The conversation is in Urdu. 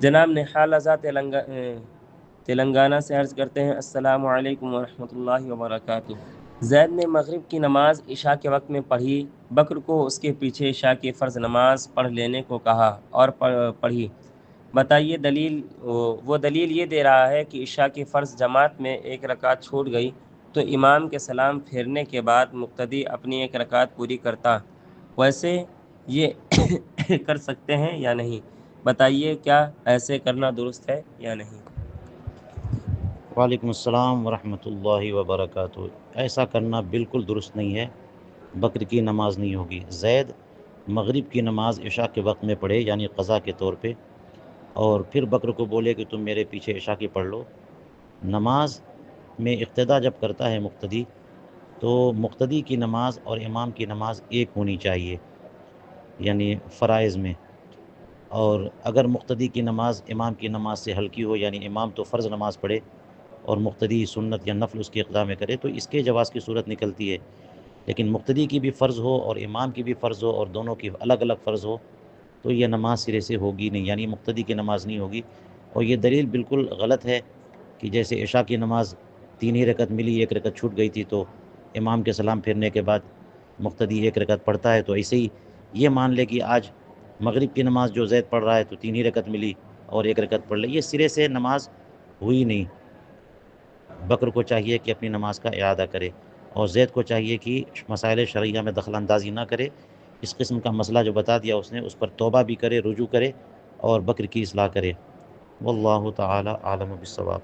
جناب نحال آزاد تلنگانہ سے عرض کرتے ہیں السلام علیکم ورحمۃ اللہ وبرکاتہ۔ زید نے مغرب کی نماز عشاء کے وقت میں پڑھی، بکر کو اس کے پیچھے عشاء کی فرض نماز پڑھ لینے کو کہا اور پڑھی۔ بتائیے دلیل۔ وہ دلیل یہ دے رہا ہے کہ عشاء کی فرض جماعت میں ایک رکعت چھوٹ گئی تو امام کے سلام پھیرنے کے بعد مقتدی اپنی ایک رکعت پوری کرتا۔ ویسے یہ کر سکتے ہیں یا نہیں؟ بتائیے کیا ایسے کرنا درست ہے یا نہیں؟ وعلیکم السلام ورحمۃ اللہ وبرکاتہ۔ ایسا کرنا بالکل درست نہیں ہے، بکر کی نماز نہیں ہوگی۔ زید مغرب کی نماز عشاء کے وقت میں پڑھے یعنی قضا کے طور پہ، اور پھر بکر کو بولے کہ تم میرے پیچھے عشاء کی پڑھ لو۔ نماز میں اقتدا جب کرتا ہے مقتدی، تو مقتدی کی نماز اور امام کی نماز ایک ہونی چاہیے، یعنی فرائض میں۔ اور اگر مقتدی کی نماز امام کی نماز سے ہلکی ہو، یعنی امام تو فرض نماز پڑھے اور مقتدی سنت یا نفل اس کی اقتدا میں کرے، تو اس کے جواز کی صورت نکلتی ہے۔ لیکن مقتدی کی بھی فرض ہو اور امام کی بھی فرض ہو اور دونوں کی الگ الگ فرض ہو، تو یہ نماز سرے سے ہوگی نہیں، یعنی مقتدی کی نماز نہیں ہوگی۔ اور یہ دلیل بالکل غلط ہے کہ جیسے عشاء کی نماز 3 ہی رکعت ملی، 1 رکعت چھوٹ گئی تھی، تو امام کے سلام پھیرنے کے بعد مقتدی 1 رکعت پڑھتا ہے، تو ایسے ہی یہ مان لے کہ آج مغرب کی نماز جو زید پڑھ رہا ہے تو 3 ہی رکعت ملی اور 1 رکعت پڑھ لے، یہ سرے سے نماز ہوئی نہیں۔ بکر کو چاہیے کہ اپنی نماز کا اعادہ کرے، اور زید کو چاہیے کہ مسائل شرعیہ میں دخل اندازی نہ کرے۔ اس قسم کا مسئلہ جو بتا دیا اس نے، اس پر توبہ بھی کرے، رجوع کرے اور بکر کی اصلاح کرے۔ واللہ تعالی عالم بالصواب۔